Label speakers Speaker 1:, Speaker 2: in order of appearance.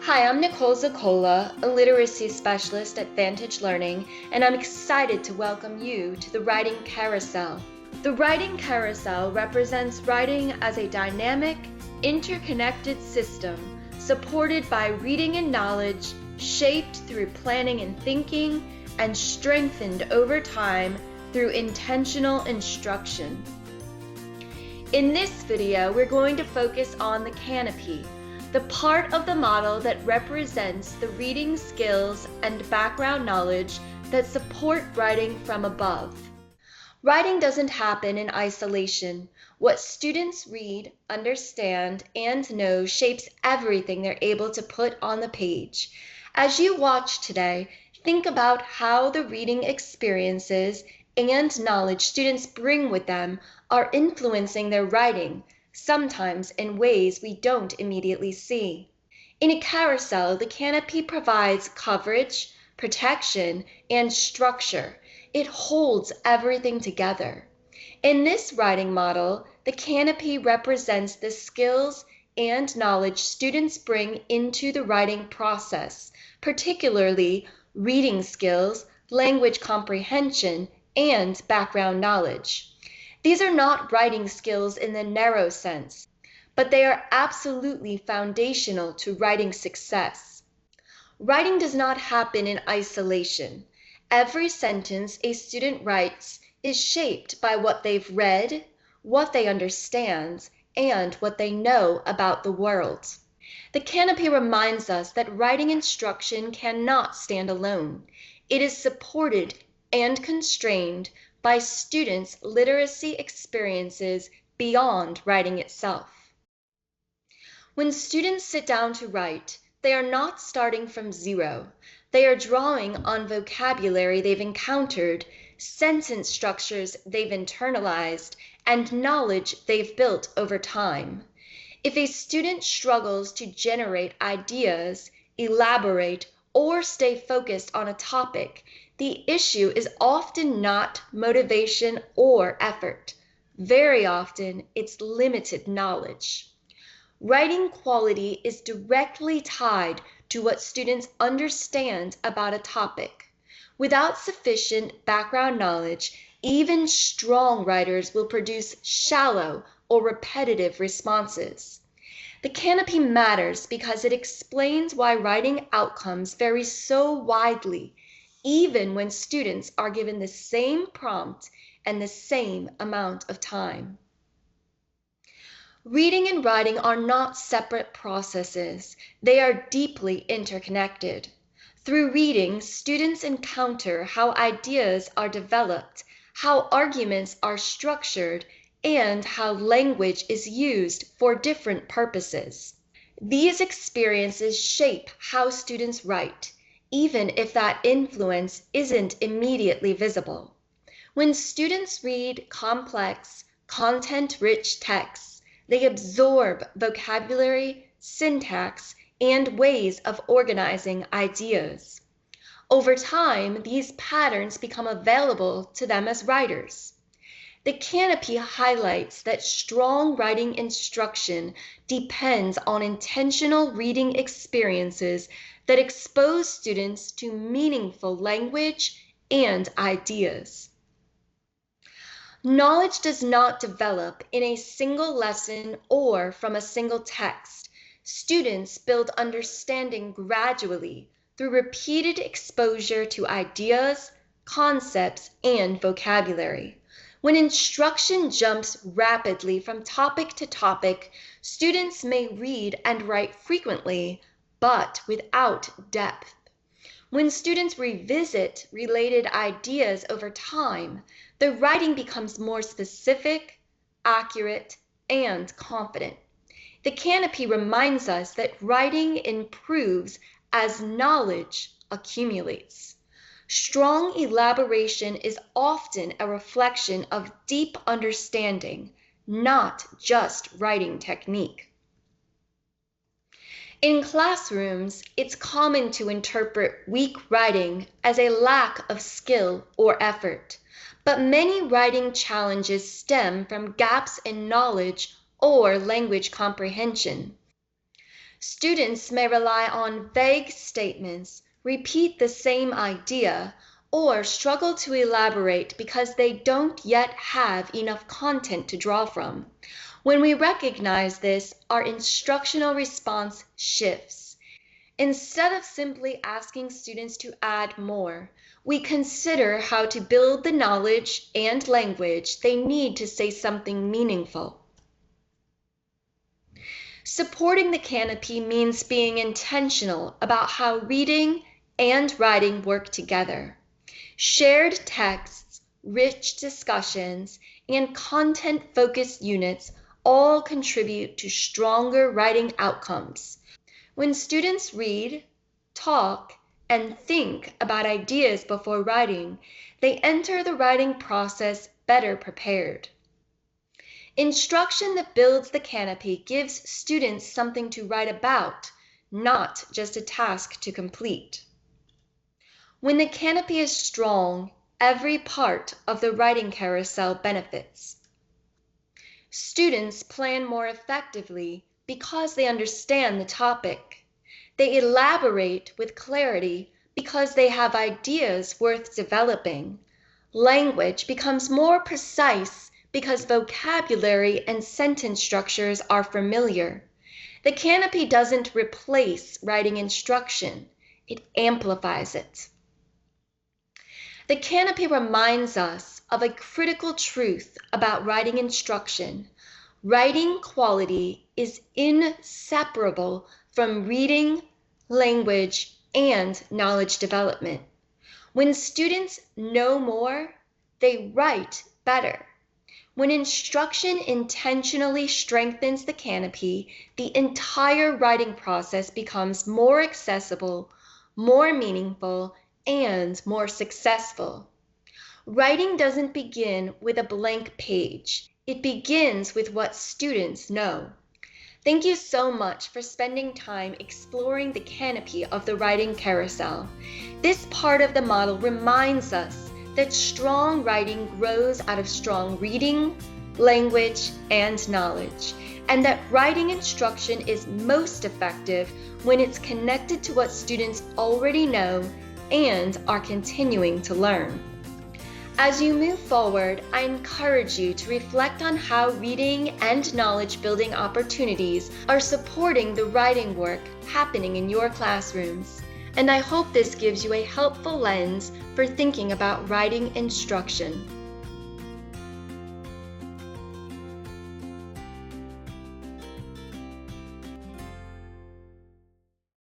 Speaker 1: Hi, I'm Nicole Zacola, a literacy specialist at Vantage Learning, and I'm excited to welcome you to the Writing Carousel. The Writing Carousel represents writing as a dynamic, interconnected system supported by reading and knowledge, shaped through planning and thinking, and strengthened over time through intentional instruction. In this video, we're going to focus on the Canopy, the part of the model that represents the reading skills and background knowledge that support writing from above. Writing doesn't happen in isolation. What students read, understand, and know shapes everything they're able to put on the page. As you watch today, think about how the reading experiences and knowledge students bring with them are influencing their writing, sometimes in ways we don't immediately see. In a carousel, the Canopy provides coverage, protection, and structure. It holds everything together. In this writing model, the Canopy represents the skills and knowledge students bring into the writing process, particularly reading skills, language comprehension, and background knowledge. These are not writing skills in the narrow sense, but they are absolutely foundational to writing success. Writing does not happen in isolation. Every sentence a student writes is shaped by what they've read, what they understand, and what they know about the world. The Canopy reminds us that writing instruction cannot stand alone. It is supported and constrained by students' literacy experiences beyond writing itself. When students sit down to write, they are not starting from zero. They are drawing on vocabulary they've encountered, sentence structures they've internalized, and knowledge they've built over time. If a student struggles to generate ideas, elaborate, or stay focused on a topic, the issue is often not motivation or effort. Very often, it's limited knowledge. Writing quality is directly tied to what students understand about a topic. Without sufficient background knowledge, even strong writers will produce shallow or repetitive responses. The Canopy matters because it explains why writing outcomes vary so widely, even when students are given the same prompt and the same amount of time. Reading and writing are not separate processes. They are deeply interconnected. Through reading, students encounter how ideas are developed, how arguments are structured, and how language is used for different purposes. These experiences shape how students write, even if that influence isn't immediately visible. When students read complex, content-rich texts, they absorb vocabulary, syntax, and ways of organizing ideas. Over time, these patterns become available to them as writers. The Canopy highlights that strong writing instruction depends on intentional reading experiences that expose students to meaningful language and ideas. Knowledge does not develop in a single lesson or from a single text. Students build understanding gradually through repeated exposure to ideas, concepts, and vocabulary. When instruction jumps rapidly from topic to topic, students may read and write frequently, but without depth. When students revisit related ideas over time, the writing becomes more specific, accurate, and confident. The Canopy reminds us that writing improves as knowledge accumulates. Strong elaboration is often a reflection of deep understanding, not just writing technique. In classrooms, it's common to interpret weak writing as a lack of skill or effort, but many writing challenges stem from gaps in knowledge or language comprehension. Students may rely on vague statements, repeat the same idea, or struggle to elaborate because they don't yet have enough content to draw from. When we recognize this, our instructional response shifts. Instead of simply asking students to add more, we consider how to build the knowledge and language they need to say something meaningful. Supporting the Canopy means being intentional about how reading and writing work together. Shared texts, rich discussions, and content-focused units all contribute to stronger writing outcomes. When students read, talk, and think about ideas before writing, they enter the writing process better prepared. Instruction that builds the Canopy gives students something to write about, not just a task to complete. When the Canopy is strong, every part of the writing carousel benefits. Students plan more effectively because they understand the topic. They elaborate with clarity because they have ideas worth developing. Language becomes more precise because vocabulary and sentence structures are familiar. The Canopy doesn't replace writing instruction, it amplifies it. The Canopy reminds us of a critical truth about writing instruction. Writing quality is inseparable from reading, language, and knowledge development. When students know more, they write better. When instruction intentionally strengthens the Canopy, the entire writing process becomes more accessible, more meaningful, and more successful. Writing doesn't begin with a blank page. It begins with what students know. Thank you so much for spending time exploring the Canopy of the writing carousel. This part of the model reminds us that strong writing grows out of strong reading, language, and knowledge, and that writing instruction is most effective when it's connected to what students already know and are continuing to learn. As you move forward, I encourage you to reflect on how reading and knowledge-building opportunities are supporting the writing work happening in your classrooms. And I hope this gives you a helpful lens for thinking about writing instruction.